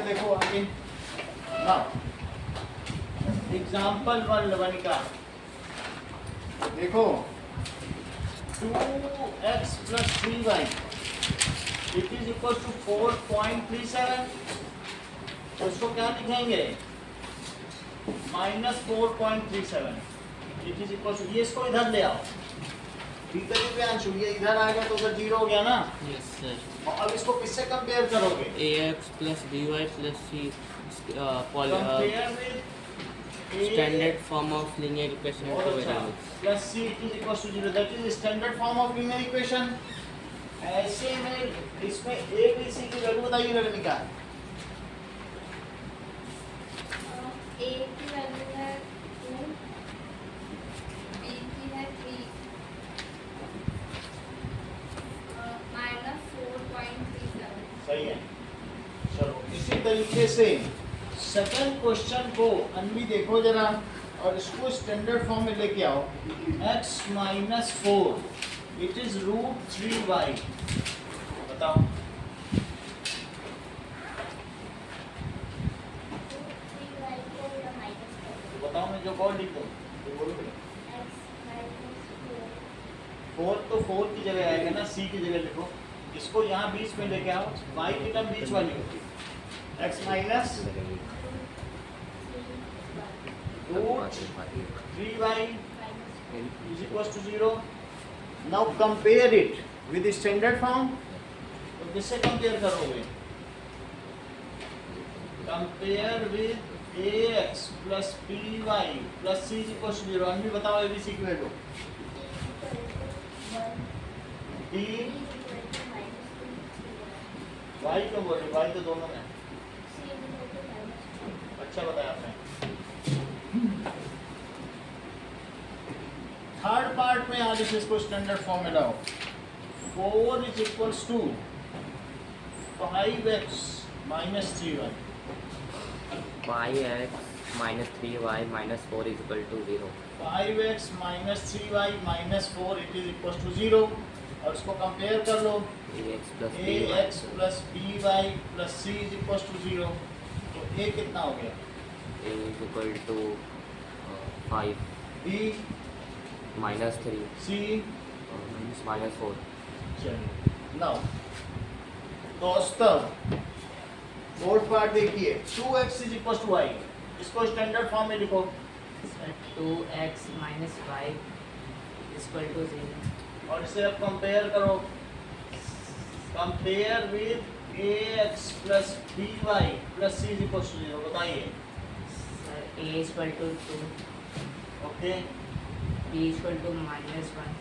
देखो आगे ना, एग्जाम्पल 1 का देखो 2x plus 3y it is equal to 4.37। तो उसको क्या लिखेंगे -4.37 इट इज इक्वल टू, ये इसको इधर ले आओ ठीक है पे अंशु, ये इधर आ गया तो उधर 0 हो गया ना। Yes sir. और अब इसको किससे कंपेयर करोगे, ax plus by plus c compare with standard form of linear equation to variables। Plus c it is equal to 0, that is standard form of linear equation. ऐसे में इसमें a b c की value बताइए Rajnika. a की value है 2, b की है 3, -4.37। सही है। चलो इसी तरीके से सेकंड क्वेश्चन को अनवी देखो जरा और इसको स्टैंडर्ड फॉर्म में लेके आओ। x - 4 इट इज √3y, बताओ। बताओ मैं जो कॉल लिख दूं तो बोलोगे। 4 तो 4 की जगह आएगा ना, c की जगह लिखो। इसको यहाँ बीच में लेके आओ, y की टर्म बीच वाली होगी। x minus √3y is equals to 0। Now compare it with the standard form। तो किससे कंपेयर करोगे, compare with ax plus by plus c is equals to 0। अभी बताओ abc की वैल्यू। b y क्यों बोल रहे, y तो दोनों में। अच्छा बताया आपने। थर्ड पार्ट में आज इसको स्टैंडर्ड फॉर्म में लाओ। 4 is equals to 5x minus 3y। 5x minus 3y minus 4 is equal to 0। 5x minus 3y minus 4 it is equals to 0। और इसको कंपेयर कर लो, ax plus ax plus by plus c is equals to 0। तो a कितना हो गया, a is equal to 5 b minus 3 c minus 4। चलिए now दोस्तों fourth part देखिए। 2x is equals to y, इसको स्टैंडर्ड फॉर्म में लिखो। 2x minus 5 is equal to 0। और इसे अब कंपेयर करो, compare with ax plus by plus c is equals to 0। बताइए। Sir a is equal to 2, okay, b is equal to -1,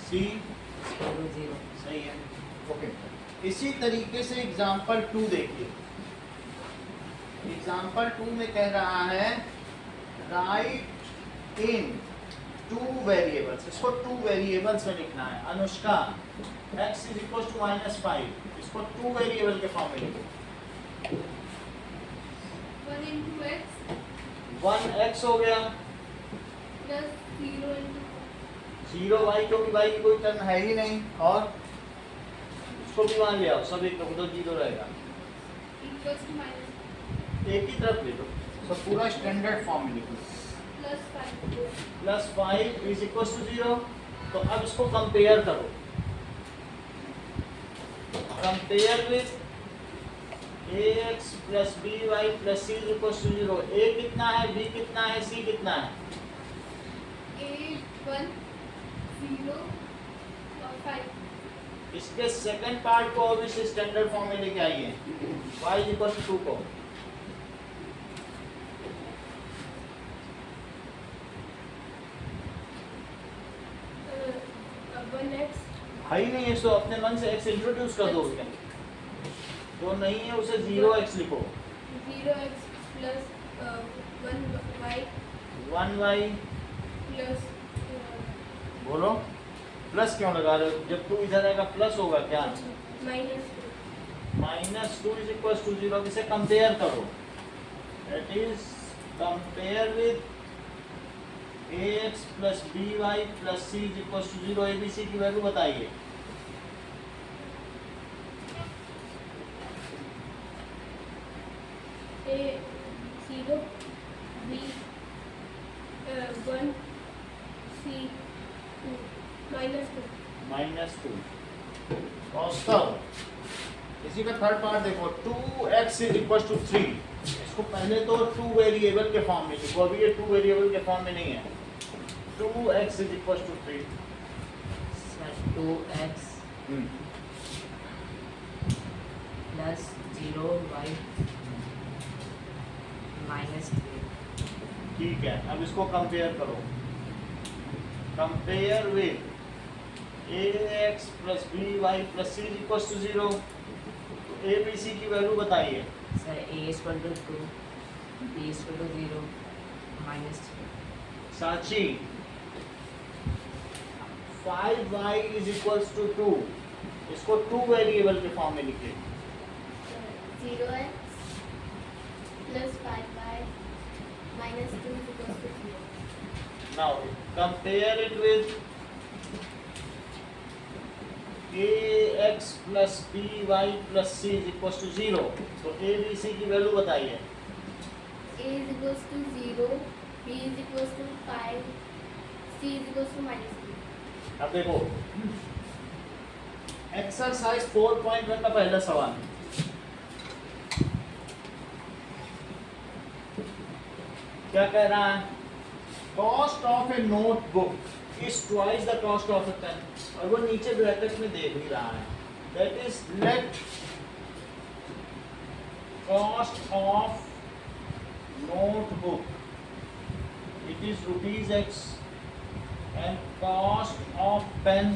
c is equal to 0। सही है। Okay, इसी तरीके से एग्जांपल 2 देखिए। एग्जांपल 2 में कह रहा है राइट इन 2 वेरिएबल्स, इसको 2 वेरिएबल्स में लिखना है। Anushka x is equals to -5, इसको 2 वेरिएबल के फॉर्म में लिखो। 1 into x 1x हो गया plus 0 into 0y, क्योंकि y की कोई टर्म है ही नहीं। और इसको भी मान ले आओ, सब एक तो 0 रहेगा, equals to minus एक ही तरफ ले लो। तो पूरा स्टैंडर्ड फॉर्म में लिखो। plus 5। Plus 5 is equal to 0। तो अब इसको कंपेयर करो, compare with ax plus by plus c is equal to 0। a कितना है, b कितना है, c कितना है। A 1 0 और 5। इसके सेकंड पार्ट को अब इस स्टैंडर्ड फॉर्म में लेके आइए। y is equal to 2 को है ही नहीं है, इसको अपने मन से x इंट्रोड्यूस कर दो उसमें। जो नहीं है उसे 0x लिखो। 0x plus 1y 1y plus बोलो, प्लस क्यों लगा रहे हो, जब 2 इधर आएगा प्लस होगा क्या। minus -2 is equal to 0। इसे कंपेयर करो, that is compare with ax plus by plus c is equals to 0। abc की वैल्यू बताइए। A 0 B 1 C 2 -2 -2 cos tau। इसी का थर्ड पार्ट देखो 2x इज इक्वल टू 3। इसको पहले तो 2 वेरिएबल के फॉर्म में लिखो, अभी ये 2 वेरिएबल के फॉर्म में नहीं है। 2x is equal to 3। Sir 2x plus 0y -3। ठीक है, अब इसको कंपेयर करो। Compare with ax plus by plus c equal to 0। तो a b c की वैल्यू बताइए। Sir a equal to 2, b equal to 0, -3। साची 5y इज इक्वल टू 2। इसको 2 वेरिएबल के फॉर्म में लिखिए। 0x plus 5y minus 2 is equals to 0. Now compare it with ax plus by plus c is equals to 0। तो a b c की value बताइए। A is equals to 0, B is equals to 5, C is equals to -3. अब देखो exercise 4.1 का पहला सवाल। क्या कह रहा है? Cost of a notebook is twice the cost of a pen. और वो नीचे ब्रैकेट में दे भी रहा है, that is let cost of notebook it is ₹x and cost of pen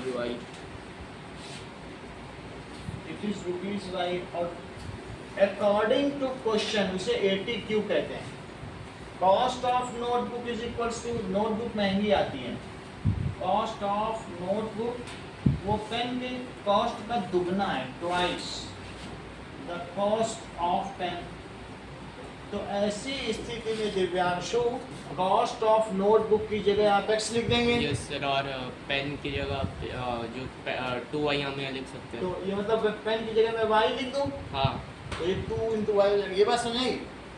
UI it is ₹y। और according to question उसे 80Q कहते हैं। Cost of notebook is equals to, notebook महंगी आती है, कॉस्ट ऑफ नोटबुक वो pen के cost का दुगना है, twice the cost of pen. तो ऐसी स्थिति में दिव्यांशु कॉस्ट ऑफ नोटबुक की जगह आप x लिख देंगे। यस सर, और पेन की जगह जो 2y हम यहाँ लिख सकते हैं। तो ये मतलब पेन की जगह मैं y लिख दूं, हाँ तो ये 2 × y हो जाएगा। ये बात समझ आई?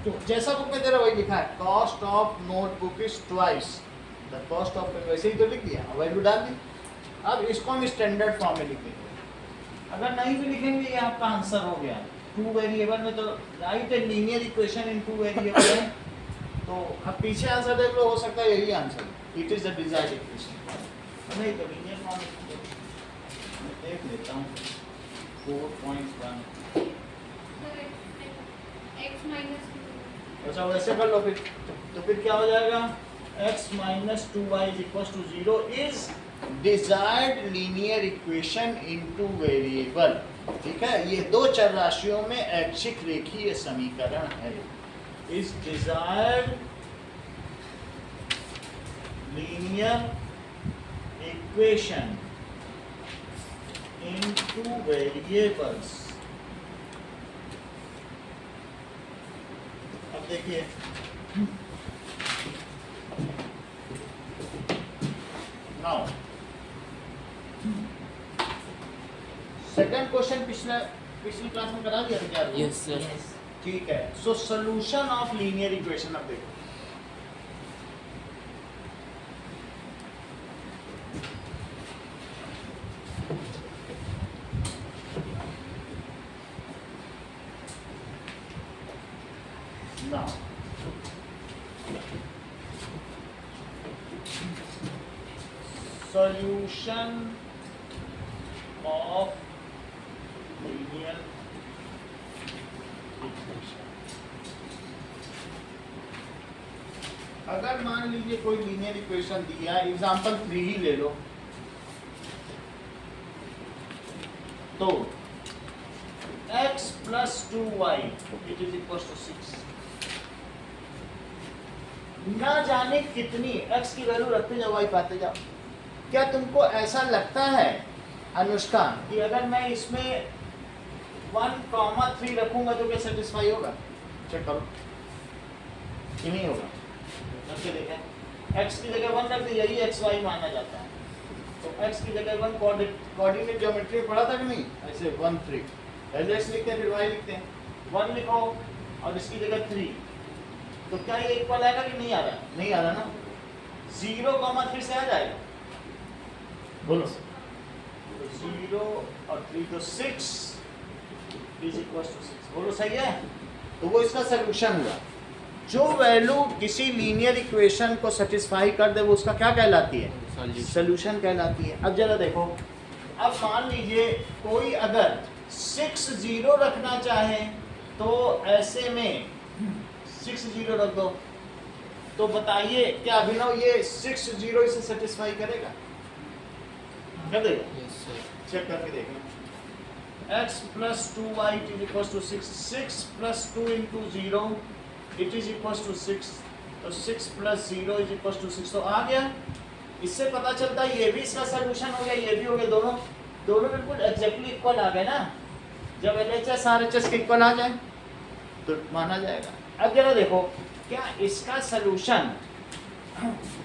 तो जैसा बुक में तेरा वही लिखा है, cost of notebook is twice the cost of pen, वैसे ही तो लिख दिया, वैल्यू डाल दी। अब इसको हम स्टैंडर्ड फॉर्म में लिख देंगे। अगर नहीं भी लिखेंगे ये आपका आंसर हो गया। 2 वेरिएबल में तो right a linear equation in 2 variable है। तो अब पीछे आंसर देख लो, हो सकता है यही answer, it is the desired equation. नहीं तो लीनियर फॉर्म में मैं देख लेता हूँ 4.1। X minus 2. अच्छा वैसे कर लो फिर, तो फिर क्या हो जाएगा? x minus 2y is equals to 0 is desired linear equation into variable। ठीक है, ये दो चर राशियों में ऐच्छिक रेखीय समीकरण है। is desired linear equation into variables। अब देखिए नाउ सेकंड क्वेश्चन पिछली क्लास में करा दिया था क्या? Yes sir. यस ठीक है, so solution of linear equation. अब देखो now solution of linear equation। अगर मान लीजिए कोई लीनियर इक्वेशन दिया, एग्जांपल 3 ही ले लो, तो x plus 2y it is equals to 6। ना जाने कितनी x की वैल्यू रखते जाओ, y पाते जाओ। क्या तुमको ऐसा लगता है अनुष्का कि अगर मैं इसमें 1,3 रखूंगा तो क्या सेटिस्फाई होगा? चेक करो कि नहीं होगा। रख के देखें, x की जगह 1 रख दी, यही xy माना जाता है। तो x की जगह 1 कोऑर्डिनेट ज्योमेट्री में पढ़ा था कि नहीं? ऐसे 1 3 पहले x लिखते हैं फिर y लिखते हैं। 1 लिखो और इसकी जगह 3, तो क्या ये इक्वल आएगा कि नहीं आ रहा? नहीं आ रहा ना। 0,3 से आ जाएगा, बोलो। 0 और 3 तो 6 इज इक्वल टू 6, बोलो सही है। तो वो इसका सोल्यूशन हुआ। जो वैल्यू किसी लीनियर इक्वेशन को सेटिस्फाई कर दे वो उसका क्या कहलाती है? सोल्यूशन कहलाती है। अब जरा देखो, अब मान लीजिए कोई अगर 6 0 रखना चाहे तो ऐसे में 6 0 रख दो, तो बताइए क्या अभिनव ये 6 0 इसे सेटिस्फाई करेगा? कर देगा? Yes sir. चेक करके देखें। x plus 2y is equals to 6. 6 plus 2 into 0 it is equals to 6. तो 6 plus 0 is equals to 6, तो आ गया। इससे पता चलता है ये भी इसका सोल्यूशन हो गया, ये भी हो गया, दोनों बिल्कुल एग्जैक्टली इक्वल आ गए ना। जब LHS RHS के इक्वल आ जाए तो माना जाएगा। अब जरा देखो, क्या इसका सोल्यूशन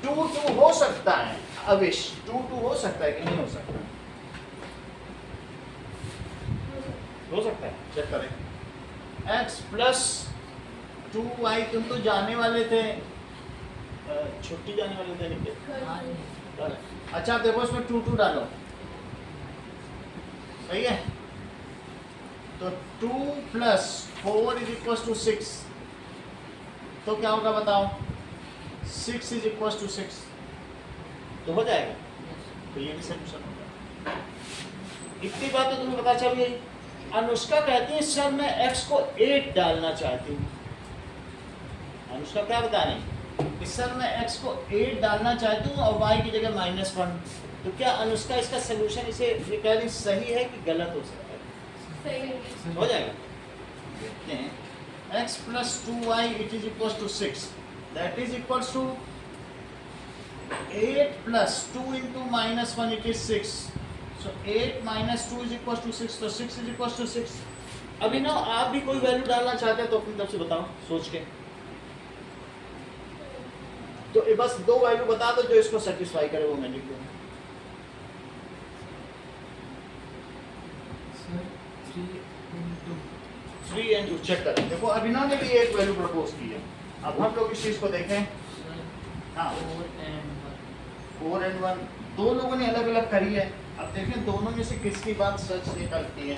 2 हो सकता है? अविश 2 हो सकता है कि नहीं हो सकता? हो सकता है, चेक करें। x प्लस 2y, तुम तो जाने वाले थे, छुट्टी जाने वाले थे निकले। अच्छा देखो इसमें 2 डालो, सही है। तो 2 प्लस 4 इज इक्वल टू 6, तो क्या होगा बताओ? 6 इज इक्वल टू 6, तो हो जाएगा। तो ये भी सोल्यूशन होगा। इतनी बात तो तुम्हें पता चल गई। अनुष्का कहती है सर मैं x को 8 डालना चाहती हूँ। अनुष्का क्या बता रही? सर मैं x को 8 डालना चाहती हूँ और y की जगह -1, तो क्या अनुष्का इसका सोल्यूशन इसे ये कह रही सही है कि गलत हो सकता है? सही है। हो जाएगा। देखते हैं। x plus 2y it is equals to 6, that is equals to 8 plus 2 into -1 it is 6. So 8 minus 2 is equals to 6, तो 6 is equals to 6। अभी ना आप भी कोई वैल्यू डालना चाहते हैं तो अपनी तरफ से बताओ सोच के। तो ये बस 2 वैल्यू बता दो जो इसको सेटिस्फाई करे, वो मैं लिख दूंगा। सर 3 and 2 चेक करें। देखो अभिनव ने भी एक वैल्यू प्रपोज की है। अब हम लोग इस चीज को देखें। हाँ 4 and 1 दो लोगों ने अलग अलग करी है। अब देखें दोनों में से किसकी बात सच निकलती है।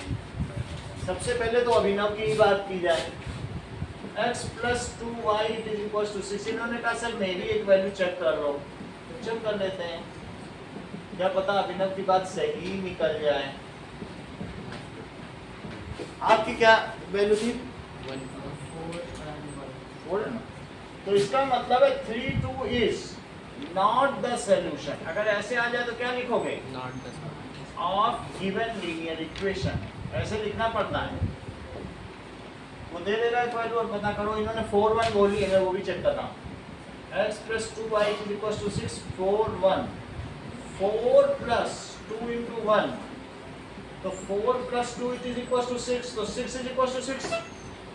सबसे पहले तो अभिनव की ही बात की जाए। x plus 2y it is equals to 6। इन्होंने कहा सर मेरी एक वैल्यू चेक कर लो, तो चेक कर लेते हैं, क्या पता अभिनव की बात सही निकल जाए। आपकी क्या वैल्यू थी? 4 है ना, तो इसका मतलब है 3 2 is not the solution। अगर ऐसे आ जाए तो क्या लिखोगे? Not the of given linear equation, ऐसे लिखना पड़ता है। वो दे देगा एक वैल्यू और पता करो। इन्होंने 4 1 बोली है, मैं वो भी चेक कर रहा हूँ। x plus 2y is equals to 6 4 1, 4 plus 2 into 1, तो 4 plus 2 it is equals to 6, तो 6 is equals to 6,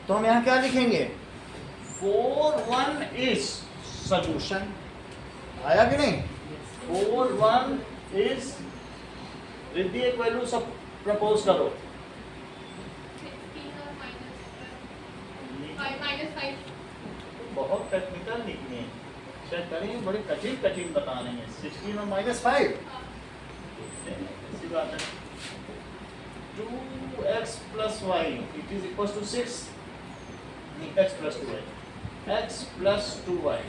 तो हम यहाँ क्या लिखेंगे? 4 1 is solution। आया कि नहीं? 4 1 is रिद्धि एक वैल्यू सब प्रपोज करो। 15 और -5 बहुत टेक्निकल लिखनी है, चेक करें, बड़ी कठिन बता रहे हैं। 16 और -5 ऐसी बात है। 2x plus y it is equals to 6, नहीं x plus 2y, x plus 2y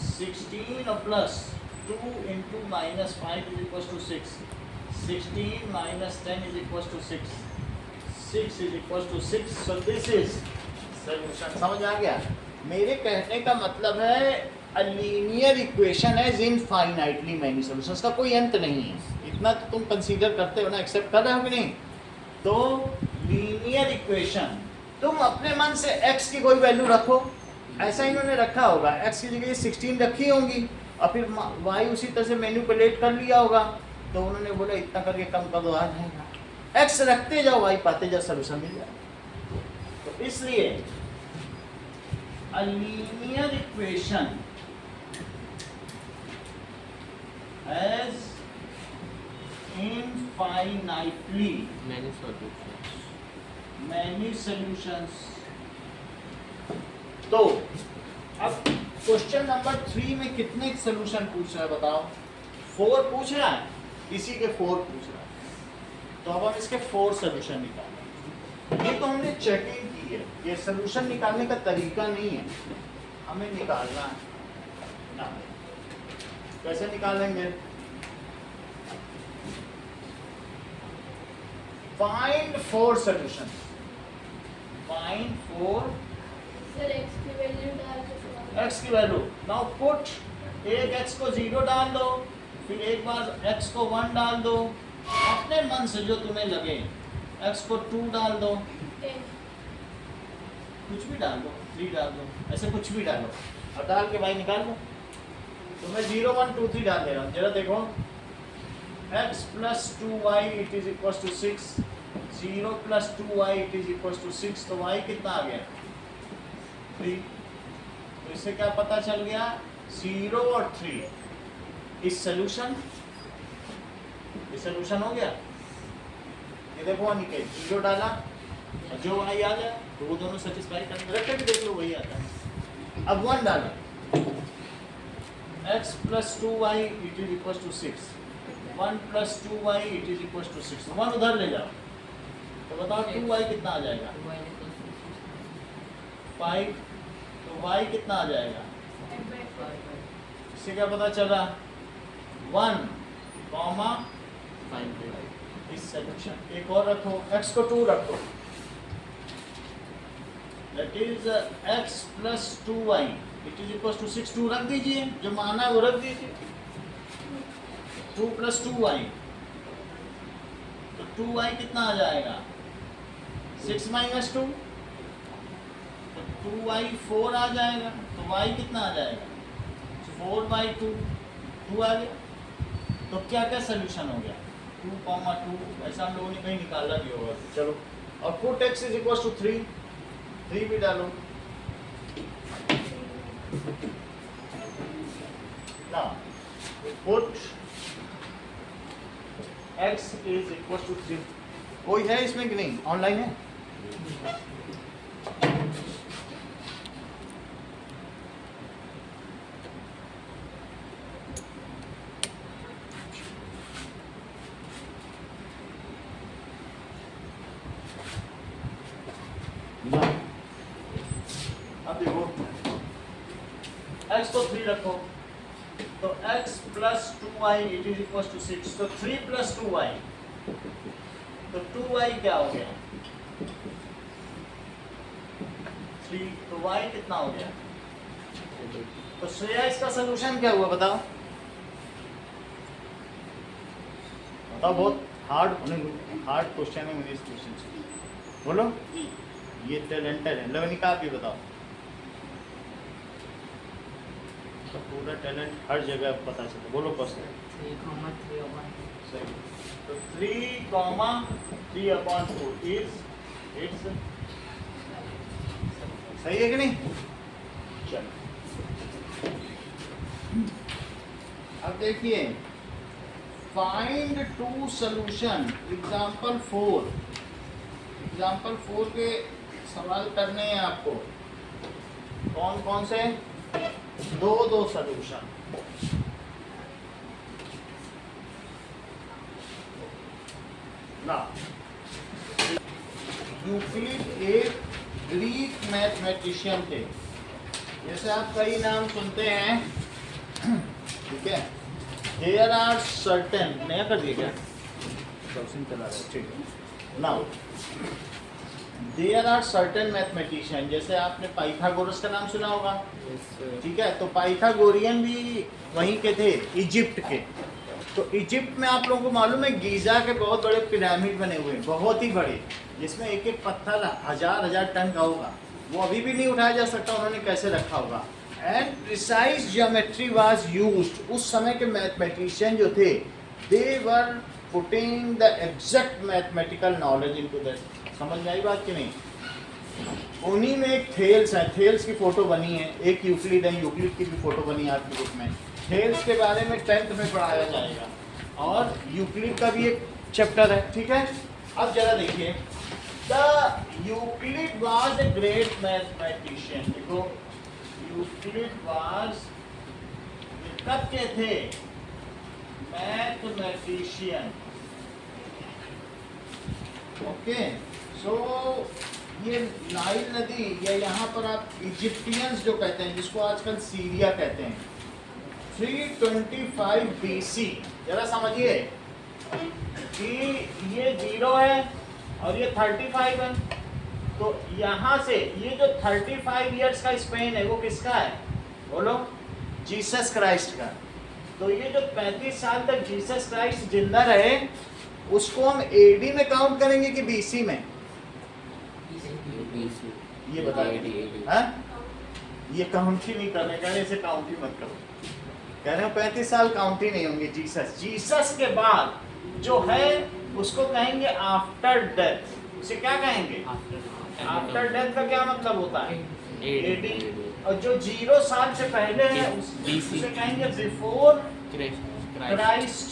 16 और plus 2 into -5 is equals to 6, 16 minus 10 is equals to 6, 6 is equals to 6, so this is solution। समझ आ गया? मेरे कहने का मतलब है a linear equation has infinitely many solutions, का कोई अंत नहीं है। इतना तो तुम कंसीडर करते हो ना, एक्सेप्ट कर रहे हो कि नहीं? तो लीनियर इक्वेशन, तुम अपने मन से x की कोई वैल्यू रखो, ऐसा इन्होंने रखा होगा, x की जगह 16 रखी होंगी और फिर y उसी तरह से मैनिपुलेट कर लिया होगा, तो उन्होंने बोला इतना करके कम कर दो, आ जाएगा। x रखते जाओ, y पाते जाओ, सोल्यूशन मिल जाएगा। तो इसलिए a linear equation has infinitely many solution many solutions तो अब क्वेश्चन नंबर 3 में कितने सोल्यूशन पूछ रहा है बताओ? 4 पूछ रहा है, इसी के 4 पूछ रहा है। तो अब हम इसके 4 सोल्यूशन निकालेंगे। ये तो हमने चेकिंग की है, ये सोल्यूशन निकालने का तरीका नहीं है, हमें निकालना है ना। कैसे निकालेंगे? Find 4 solution, find 4 sir x की वैल्यू डाल के x की वैल्यू। नाउ पुट एक x को 0 डाल दो, फिर एक बार x को 1 डाल दो, अपने मन से जो तुम्हें लगे। x को 2 डाल दो, 10 कुछ भी डाल दो, 3 डाल दो, ऐसे कुछ भी डालो और डाल के भाई निकाल दो। तो मैं 0 1 2 3 डाल दे रहा हूँ, जरा देखो। x plus 2y it is equals to 6, 0 plus 2y it is equals to 6, तो y कितना आ गया? 3। तो इससे क्या पता चल गया? 0 और 3 इस सोल्यूशन, ये सोल्यूशन हो गया। ये देखो अनिकेत 0 डाला और जो y आ गया तो वो दोनों सेटिस्फाई करने रख के भी देख लो वही आता है। अब 1 डालो, x plus 2y it is equals to 6, 1 plus 2y it is equals to 6, 1 उधर ले जाओ तो बताओ 2y कितना आ जाएगा? 5। तो y कितना आ जाएगा? इससे क्या पता चला? 1, 5 इस सोल्यूशन। एक और रखो, x को 2 रखो, that is x plus 2y it is equals to 6, 2 रख दीजिए, जो माना है वो रख दीजिए। 2 plus 2y, तो 2y कितना आ जाएगा? 6 minus 2, तो 2y 4 आ जाएगा, तो y कितना आ जाएगा? 4/2, 2 आ गया। तो क्या क्या सोल्यूशन हो गया? 2, 2, ऐसा हम लोगों ने कहीं निकाला भी होगा। चलो, और put x is equals to 3, 3 भी डालो। Now, put x is equals to 3। कोई है इसमें कि नहीं? ऑनलाइन है? अब देखो, x को 3 रखो, तो x plus 2y it is equals to 6, तो 3 plus 2y, तो 2y क्या हो गया? 3, तो y कितना हो गया? तो श्रेया इसका सोल्यूशन क्या हुआ बताओ? बताओ, बहुत हार्ड क्वेश्चन है मुझे इस क्वेश्चन से। बोलो, ये टैलेंटेड है। लवनिका आप भी बताओ। तो पूरा टैलेंट हर जगह पता चलता। बोलो क्वेश्चन। 3,3/2 सही। तो 3,3/2 इज इट्स सही है कि नहीं? चलो, अब देखिए, फाइंड 2 सॉल्यूशन। एग्जाम्पल 4 के सवाल करने हैं आपको। कौन कौन से? 2 सॉल्यूशन। ना, यूक्लिड एक ग्रीक मैथमेटिशियन थे। जैसे आप कई नाम सुनते हैं, ठीक है। देयर आर सर्टेन, नया कर दिया क्या? चला रहा है, ठीक है। Now, there are certain mathematician, जैसे आपने पाइथागोरस का नाम सुना होगा, ठीक है। तो पाइथागोरियन भी वहीं के थे, इजिप्ट के। तो इजिप्ट में आप लोगों को मालूम है गीजा के बहुत बड़े पिरामिड बने हुए हैं, बहुत ही बड़े, जिसमें एक एक पत्थर हजार टन का होगा। वो अभी भी नहीं उठाया जा सकता, उन्होंने कैसे रखा होगा। And precise geometry was used. उस समय के मैथमेटिशियन जो थे, they were putting the exact mathematical knowledge into that. समझ में आई बात कि नहीं? उन्हीं में एक थेल्स है, थेल्स की फोटो बनी है। एक यूक्लिड है, यूक्लिड की भी फोटो बनी है आपकी बुक में। थेल्स के बारे में 10th में पढ़ाया जाएगा, और यूक्लिड का भी एक चैप्टर है, ठीक है। अब जरा देखिए, the Euclid was a great mathematician. देखो, यूक्लिड वाज कब के थे? मैथमेटिशियन। ओके, सो ये नाइल नदी या यहाँ पर आप इजिप्टियंस जो कहते हैं, जिसको आजकल सीरिया कहते हैं, 325 BC, जरा समझिए कि ये 0 है और ये 35 है, तो यहाँ से ये जो 35 इयर्स का स्पेन है वो किसका है? बोलो, जीसस क्राइस्ट का। तो ये जो 35 साल तक जीसस क्राइस्ट जिंदा रहे, उसको हम एडी में काउंट करेंगे कि बीसी में? ये बताइए। हाँ, ये काउंट ही नहीं करने, कह रहे इसे काउंट ही मत करो, कह रहे हो 35 साल काउंट ही नहीं होंगे। जीसस के बाद जो है उसको कहेंगे आफ्टर डेथ। उसे क्या कहेंगे? आफ्टर डेथ का क्या मतलब होता है? एडी। और जो 0 साल से पहले है उसे कहेंगे बिफोर क्राइस्ट।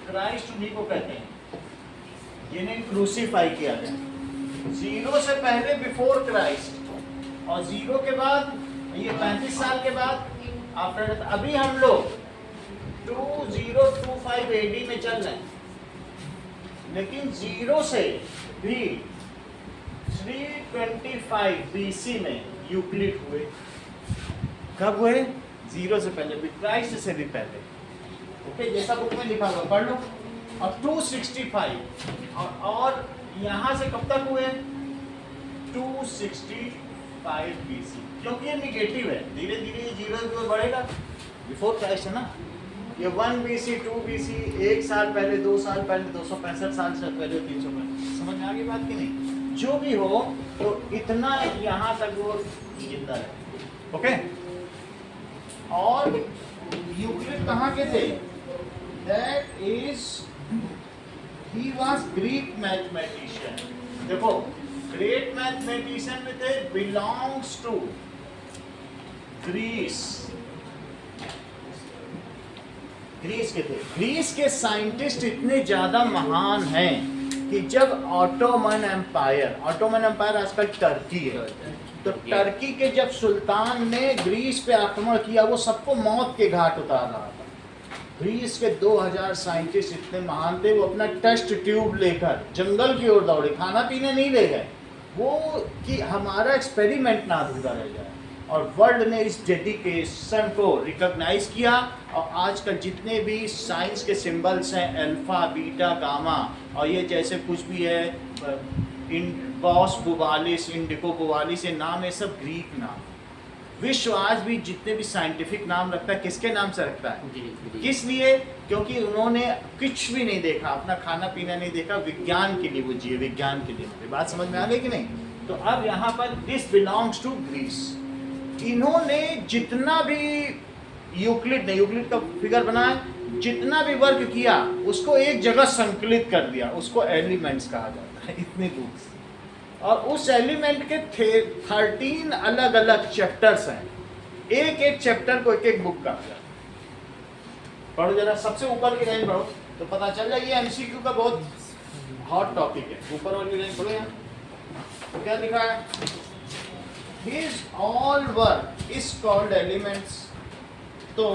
क्राइस्ट उन्हीं को कहते हैं जिन्हें क्रूसीफाई किया गया। 0 से पहले बिफोर क्राइस्ट, और 0 के बाद ये 35 साल के बाद आफ्टर डेथ। अभी हम लोग 2025 AD में चल रहे हैं, लेकिन 0 से भी 325 BC में यूक्लिड हुए। कब हुए? 0 से पहले भी, क्राइस्ट से भी पहले। ओके, जैसा बुक में लिखा हुआ पढ़ लो। और 265 और यहाँ से कब तक हुए? 265 BC, क्योंकि ये निगेटिव है, धीरे धीरे ये 0 बढ़ेगा। बिफोर क्राइस्ट है ना, ये 1 BC, 2 BC, 1 साल पहले, 2 साल पहले, 265 साल से पहले, 365। समझ में आ गई बात कि नहीं? जो भी हो, तो इतना यहाँ तक वो जिंदा है। ओके, और यूक्लिड कहाँ के थे? That is, he was Greek mathematician. देखो, ग्रेट मैथमेटिशियन में थे, belongs to ग्रीस। ग्रीस के थे। ग्रीस के साइंटिस्ट इतने ज्यादा महान हैं कि जब ऑटोमन एम्पायर आजकल टर्की है, तो टर्की के जब सुल्तान ने ग्रीस पे आक्रमण किया, वो सबको मौत के घाट उतार रहा था। ग्रीस के 2000 साइंटिस्ट इतने महान थे, वो अपना टेस्ट ट्यूब लेकर जंगल की ओर दौड़े, खाना पीने नहीं ले गए, वो कि हमारा एक्सपेरिमेंट ना अधूरा रह जाए। और वर्ल्ड ने इस डेडिकेशन को रिकॉग्नाइज किया, और आजकल जितने भी साइंस के सिंबल्स हैं, अल्फा, बीटा, गामा, और ये जैसे कुछ भी है, बॉस बुबालिस, इंडिको बुबालिस, ये नाम है सब ग्रीक नाम। विश्व आज भी जितने भी साइंटिफिक नाम रखता है, किसके नाम से रखता है? किस लिए? क्योंकि उन्होंने कुछ भी नहीं देखा, अपना खाना पीना नहीं देखा, विज्ञान के लिए वो जिए, विज्ञान के लिए। बात समझ में आ गई कि नहीं? तो अब यहाँ पर दिस बिलोंग्स टू ग्रीस। इन्होंने जितना भी यूक्लिड का फिगर बनाया, जितना भी वर्क किया, उसको एक जगह संकलित कर दिया, उसको एलिमेंट्स कहा जाता है, इतने दूर से। और उस एलिमेंट के 13 अलग अलग चैप्टर्स हैं, एक एक चैप्टर को एक एक बुक का। पढ़ो जरा, सबसे ऊपर की रेंज पढ़ो तो पता चल जाए। ये MCQ का बहुत हॉट टॉपिक है। ऊपर वाली रेंज पढ़ो यहाँ, तो क्या लिखा है? His all work is called elements। तो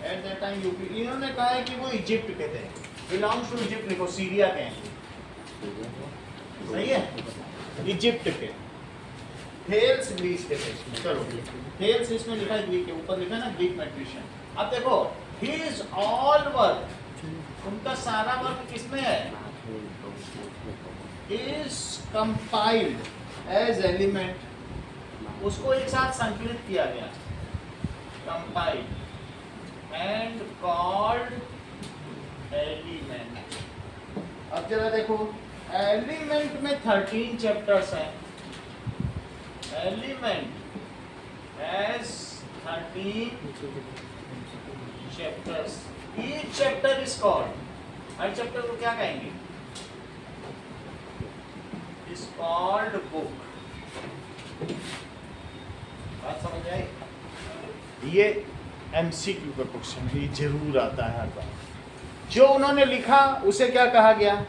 एट दैट टाइम यूपी, इन्होंने कहा है कि वो इजिप्ट के थे, बिलोंग्स टू इजिप्ट, लिखो सीरिया के हैं, सही है, इजिप्ट के। थेल्स ग्रीस के थे। चलो, थेल्स इसमें लिखा है ग्रीक के ऊपर, लिखा है ना ग्रीक मैट्रिशियन। अब देखो, हिज ऑल वर्क, उनका सारा वर्क किसमें है? इज कंपाइल्ड एज एलिमेंट, उसको एक साथ संकलित किया गया, कंपाइल्ड एंड कॉल्ड एलिमेंट। अब जरा देखो, एलिमेंट में 13 चैप्टर्स हैं। Element has 13 chapters. Each chapter is called, her chapter को क्या कहेंगे? Is called book. बात समझ आई? ये MCQ का क्वेश्चन है, ये जरूर आता है हर बार। जो उन्होंने लिखा उसे क्या कहा गया?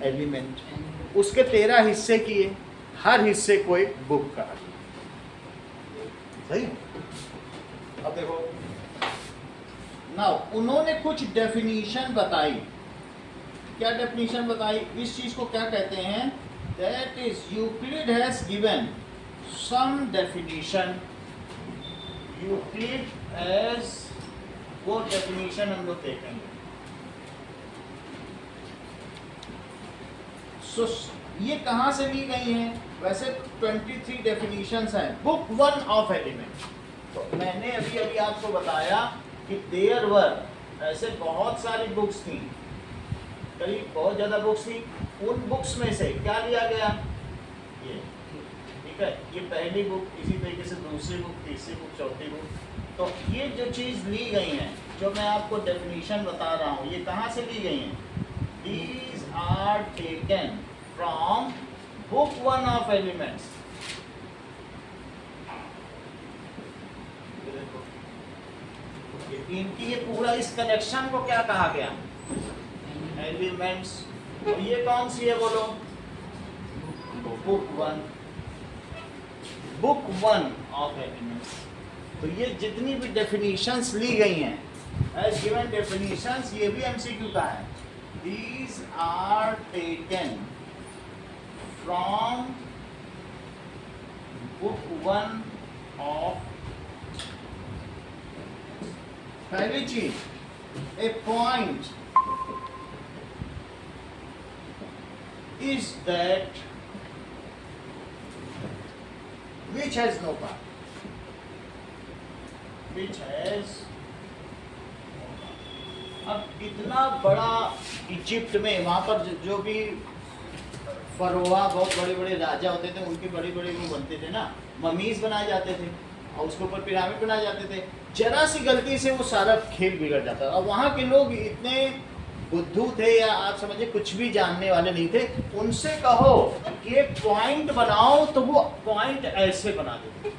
एलिमेंट। उसके 13 हिस्से किए, हर हिस्से को एक बुक कहा। सही। अब देखो ना, उन्होंने कुछ डेफिनेशन बताई। क्या डेफिनेशन बताई? इस चीज को क्या कहते हैं? That is Euclid has given some definition. Euclid as वो डेफिनेशन हम लोग देखेंगे। सो ये कहाँ से ली गई हैं? वैसे 23 डेफिनेशंस हैं बुक 1 ऑफ एलिमेंट। तो मैंने अभी अभी आपको बताया कि देयर वर ऐसे बहुत सारी बुक्स थी, करीब बहुत ज़्यादा बुक्स थी। उन बुक्स में से क्या लिया गया? ये, ठीक है, ये पहली बुक, इसी तरीके से दूसरी बुक, तीसरी बुक, चौथी बुक। तो ये जो चीज़ ली गई हैं, जो मैं आपको डेफिनेशन बता रहा हूँ, ये कहाँ से ली गई हैं? These are taken from book 1 of elements. इनकी ये पूरा इस कलेक्शन को क्या कहा गया? एलिमेंट्स। और ये कौन सी है बोलो? बुक 1। Book 1 of elements. तो ये जितनी भी डेफिनेशंस ली गई हैं एज गिवन डेफिनेशंस, ये भी एमसीक्यू का है। These are taken from book 1 of। पहली चीज, a point is that which has no part, which has। अब इतना बड़ा इजिप्ट में, वहाँ पर जो भी फरोआ, बहुत बड़े बड़े राजा होते थे, उनके बड़े बड़े वो बनते थे ना, ममीज बनाए जाते थे और उसके ऊपर पिरामिड बनाए जाते थे। जरा सी गलती से वो सारा खेल बिगड़ जाता था। और वहाँ के लोग इतने बुद्धू थे, या आप समझिए कुछ भी जानने वाले नहीं थे। उनसे कहो कि एक पॉइंट बनाओ तो वो पॉइंट ऐसे बना देते।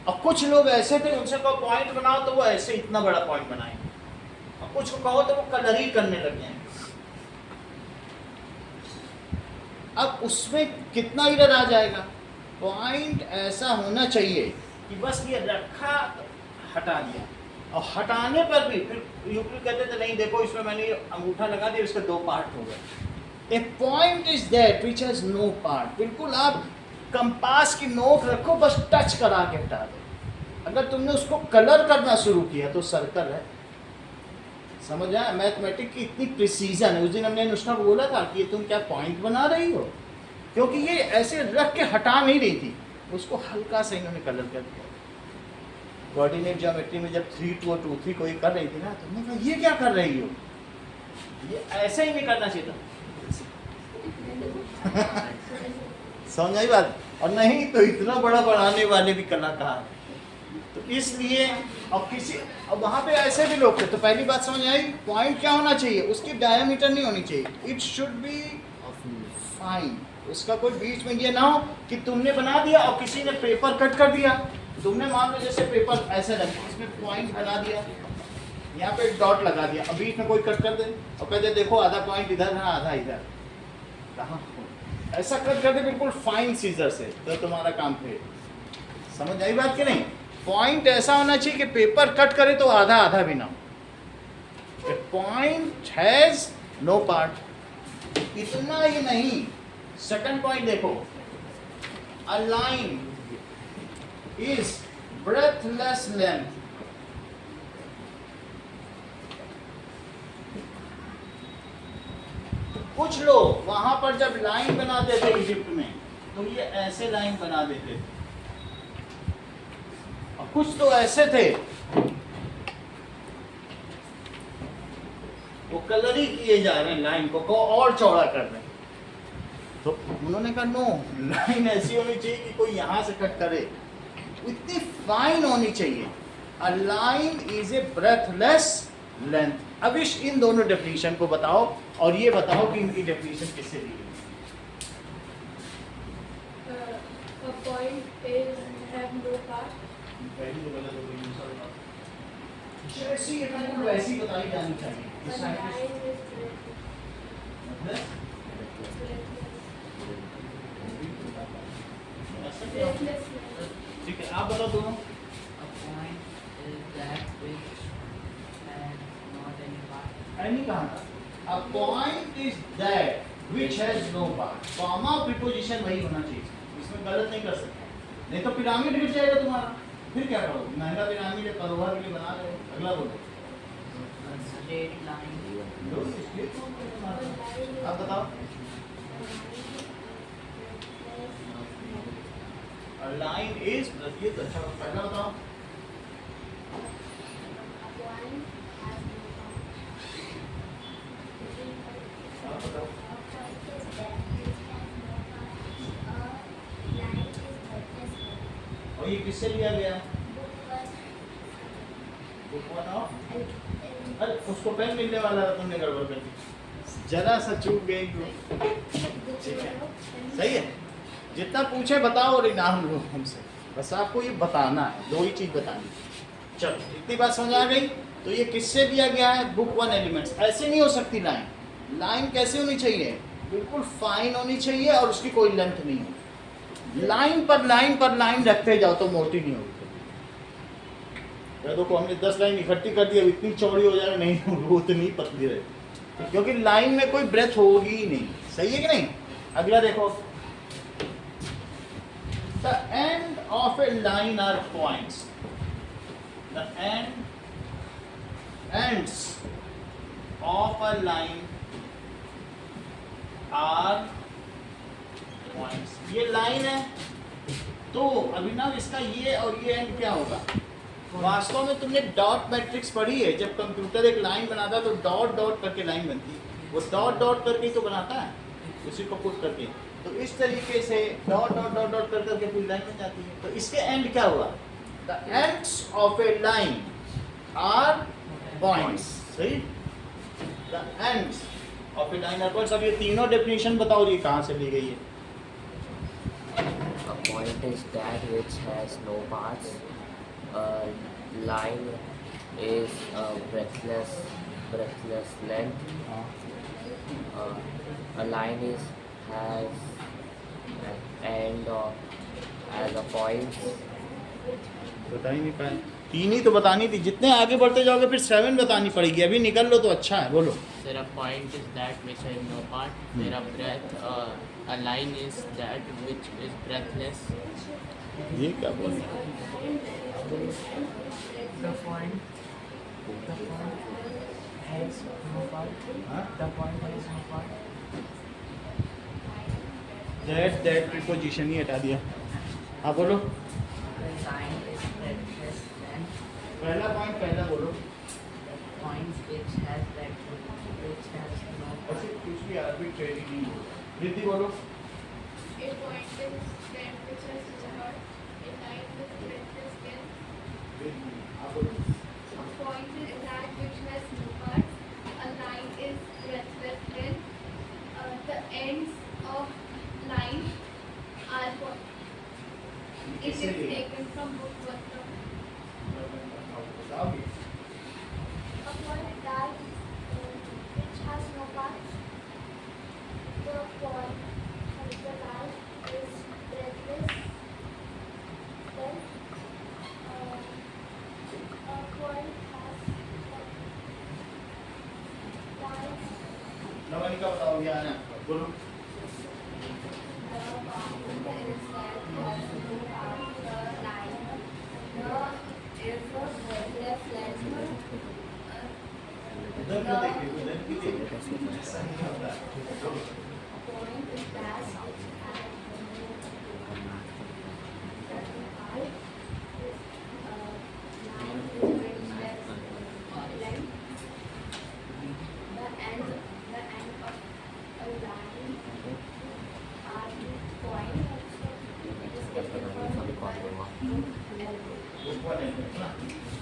और कुछ लोग ऐसे थे, उनसे कहो पॉइंट बनाओ तो वो ऐसे इतना बड़ा पॉइंट बनाएंगे। और कुछ को कहो तो वो कलर करने लग जाएंगे। अब उसमें कितना इधर आ जाएगा? पॉइंट ऐसा होना चाहिए कि बस ये रखा, हटा दिया। और हटाने पर भी फिर यूक्लिड कहते थे नहीं देखो इसमें मैंने अंगूठा लगा दिया, इसके 2 पार्ट हो गए। A point is that which has no part. बिल्कुल आप कंपास की नोक रखो, बस टच करा के हटा दो। अगर तुमने उसको कलर करना शुरू किया तो सर्कल है। समझ आया? मैथमेटिक्स की इतनी प्रिसीजन है। उस दिन हमने अनुष्का को बोला था कि ये तुम क्या पॉइंट बना रही हो, क्योंकि ये ऐसे रख के हटा नहीं रही थी, उसको हल्का सा इन्होंने कलर कर दिया। कोऑर्डिनेट ज्योमेट्री में जब 3 2 2 3 कोई कर रही थी ना, तो हमने कहा ये क्या कर रही हो, ये ऐसे ही नहीं करना चाहिए था। समझ आई बात? और नहीं तो इतना बड़ा बढ़ाने वाले भी कलाकार। तो इसलिए अब किसी, अब वहाँ पे ऐसे भी लोग थे। तो पहली बात समझ आई, पॉइंट क्या होना चाहिए? उसकी डायमीटर नहीं होनी चाहिए, इट शुड बी फाइन। उसका कोई बीच में ये ना हो कि तुमने बना दिया और किसी ने पेपर कट कर दिया। तुमने मान लो जैसे पेपर ऐसे रखे, इसमें पॉइंट बना दिया, यहाँ पे डॉट लगा दिया, अब बीच में कोई कट कर दे और कहते देखो आधा पॉइंट इधर है आधा इधर, कहाँ? ऐसा कट कर दे बिल्कुल फाइन सीजर से, तो तुम्हारा काम फिर। समझ आई बात कि नहीं? पॉइंट ऐसा होना चाहिए कि पेपर कट करे तो आधा आधा भी ना हो। Point has no part. इतना ही नहीं, सेकंड पॉइंट देखो, a line is breathless length। कुछ लोग वहां पर जब लाइन बनाते थे इजिप्ट में, तो ये ऐसे लाइन बना देते थे, और कुछ तो ऐसे थे वो कलर ही किए जा रहे हैं लाइन को और चौड़ा कर रहे हैं। तो उन्होंने कहा नो, लाइन ऐसी होनी चाहिए कि कोई यहां से कट करे, इतनी फाइन होनी चाहिए। अ line is a breathless length. अब इन दोनों डेफिनेशन को बताओ और ये बताओ कि इनकी डेफिनेशन किससे दी गई? A point is have no part. पहली तो गलत हो गई, दूसरा बताओ। जैसी है ना वैसी बताई जानी चाहिए। A इस line साइड is मतलब सकते हो? ठीक है, आप बताओ दोनों। A point is that which has not any part. नहीं कहा था, a point is that which has no part, comma preposition वही होना चाहिए, इसमें गलत नहीं कर सकते, नहीं तो पिरामिड गिर जाएगा तुम्हारा, फिर क्या करोगे? महंगा पिरामिड है, परोहा के लिए बना रहे हो। अगला बोलो। A straight line. लो, इसलिए तो तुम्हारा। आप बताओ। A line is, ये तो अच्छा, पहला बताओ। आप बताओ। और ये किससे लिया गया? बुक वन ऑफ, अरे उसको पेन मिलने वाला था, तुमने गड़बड़ कर दी, जरा सा चूक गई तो। ठीक है, सही है। जितना पूछे बताओ और इनाम लो हमसे, बस आपको ये बताना है, दो ही चीज बतानी। चलो, इतनी बात समझ आ गई। तो ये किससे दिया गया है? Book one elements. ऐसे नहीं हो सकती लाइन। लाइन कैसे होनी चाहिए? बिल्कुल फाइन होनी चाहिए और उसकी कोई लेंथ नहीं हो। लाइन पर लाइन रखते जाओ तो मोटी नहीं होगी। देखो हमने 10 लाइन इकट्ठी कर दी, अब इतनी चौड़ी हो जाएगी, नहीं वो उतनी पतली रहेगी, क्योंकि लाइन में कोई ब्रेथ होगी ही नहीं। सही है कि नहीं? अगला देखो, the end of a line are points. द ends of a line are points। ये लाइन है तो अभिनव इसका ये और ये एंड क्या होगा? वास्तव में तुमने डॉट मैट्रिक्स पढ़ी है, जब कंप्यूटर एक लाइन बनाता है तो डॉट डॉट करके लाइन बनती है, वो डॉट डॉट करके ही तो बनाता है, उसी को पुट करके। तो इस तरीके से डॉट डॉट डॉट डॉट कर करके पूरी लाइन बन जाती है। तो इसके एंड क्या हुआ? The ends of a line are points. सही, the ends of a line are points. अब ये तीनों डेफिनेशन बताओ, ये कहाँ से ली गई है? A point is that which has no parts. A line is a breathless length. A line has an end as a point. बता ही नहीं पाए। तीन ही तो बतानी थी, जितने आगे बढ़ते जाओगे फिर 7 बतानी पड़ेगी। अभी निकल लो तो अच्छा है, बोलो। Sir, a point is that which has no part. Sir, a breath, a line is that which is breathless. ये क्या बोल? The point has no part. The point has no part. That preposition ही हटा दिया। हाँ बोलो। The line is breathless length. पहला point पहला बोलो। Points which has no ऐसे part. कुछ भी आर्बिट्रेरी नहीं बोलो। रिद्धि बोलो। A point is that which has no part. A line is breathless length. Riddhi, आप बोलो। A point is that which has no parts. A line is breathless length. The ends of line are points. It is किससे लिए? taken from book one. बताओगे? A point that which has no parts. The point of the line is breathless. Then a point has lines. नवनिका बताओ, क्या है? बोलो। उधर क्यों देख रही हो? उधर क्यों देख रही हो? ऐसा नहीं होता है। बोलो।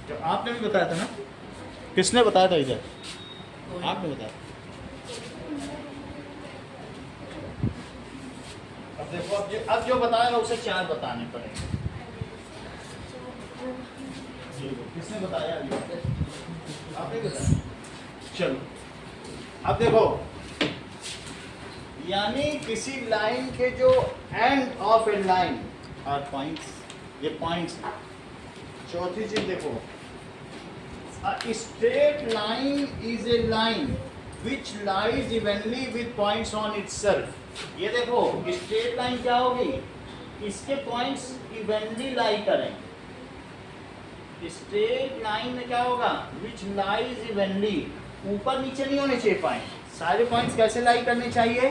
जो आपने भी बताया था ना? किसने बताया था इधर? आपने बताया। अब देखो, अब जो बताएगा उसे 4 बताने पड़ेंगे। किसने बताया अभी? आपने बताया। चलो, अब देखो, यानी किसी लाइन के जो end of a line are points, ये पॉइंट्स हैं। चौथी चीज देखो, a straight line is a line which lies evenly with points on itself। ये देखो स्ट्रेट लाइन क्या होगी, इसके पॉइंट्स इवनली लाई करें। स्ट्रेट लाइन में क्या होगा, which lies evenly, ऊपर नीचे नहीं होने चाहिए पॉइंट, सारे पॉइंट्स कैसे लाई करने चाहिए,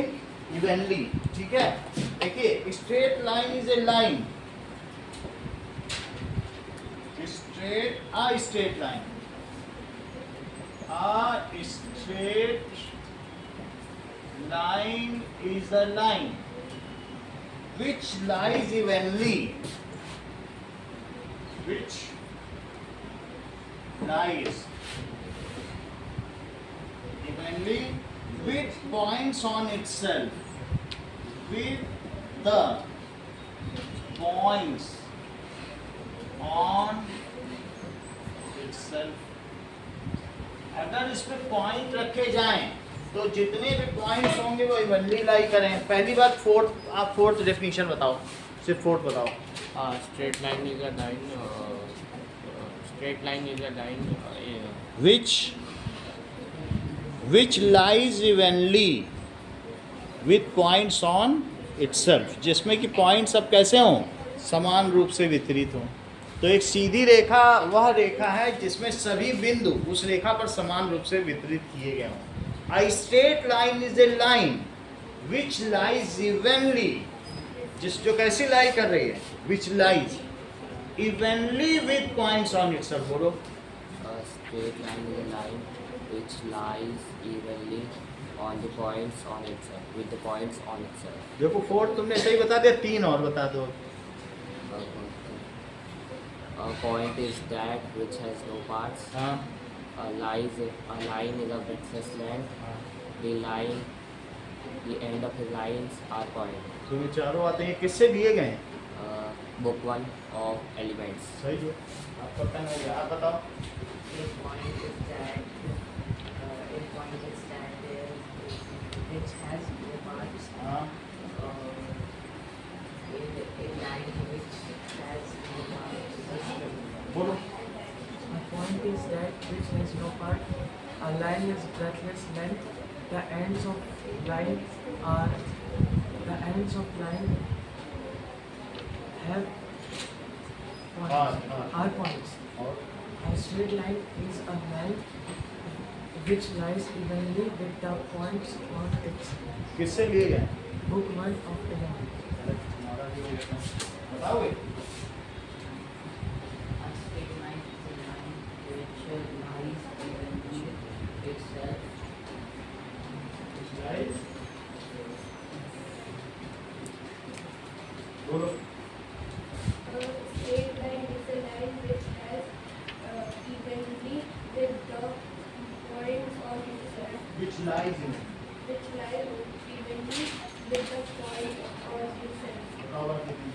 इवनली। ठीक है, देखिए straight line is a line, straight line, a straight line is a line which lies evenly, which lies evenly with points on itself, with the points on itself। अगर इस पे पॉइंट रखे जाएं तो जितने भी पॉइंट्स होंगे वो इवनली लाई करें। पहली बात फोर्थ, आप फोर्थ डेफिनेशन बताओ, सिर्फ फोर्थ बताओ। Straight line is a line. Straight line is a line. which lies evenly with points on itself, जिसमें कि पॉइंट्स अब कैसे हों, समान रूप से वितरित हों। तो एक सीधी रेखा वह रेखा है जिसमें सभी बिंदु उस रेखा पर समान रूप से वितरित किए गए हों। A straight line is a line which lies evenly, जो कैसी लाई कर रही है, which lies evenly with points on itself। बोलो। A straight line is a line which lies evenly on the points on itself, with the points on itself। देखो fourth तुमने सही बता दिया, तीन और बता दो। A point is that which has no parts. हाँ A line is a breadthless line. The end of the lines are point. तुम्हें चारों आते हैं, किससे लिए गए हैं? Book 1 of Elements। सही है, आपका पेन हो गया, आप बताओ। A point is that which has no parts. हाँ A line which has no parts. बोलो। A point is that which has no part. A line is breadthless length. The ends of line have points. Are points. और A straight line is a line which lies evenly with the points on its किससे लिए गए? book 1 of Elements। तुम्हारा भी हो गया, बताओगे? A straight line is a line which lies evenly itself. बोलो। A straight line is a line which has evenly with the points on itself, Which lies in, which lies evenly with the point on itself. बताओ आप कितनी?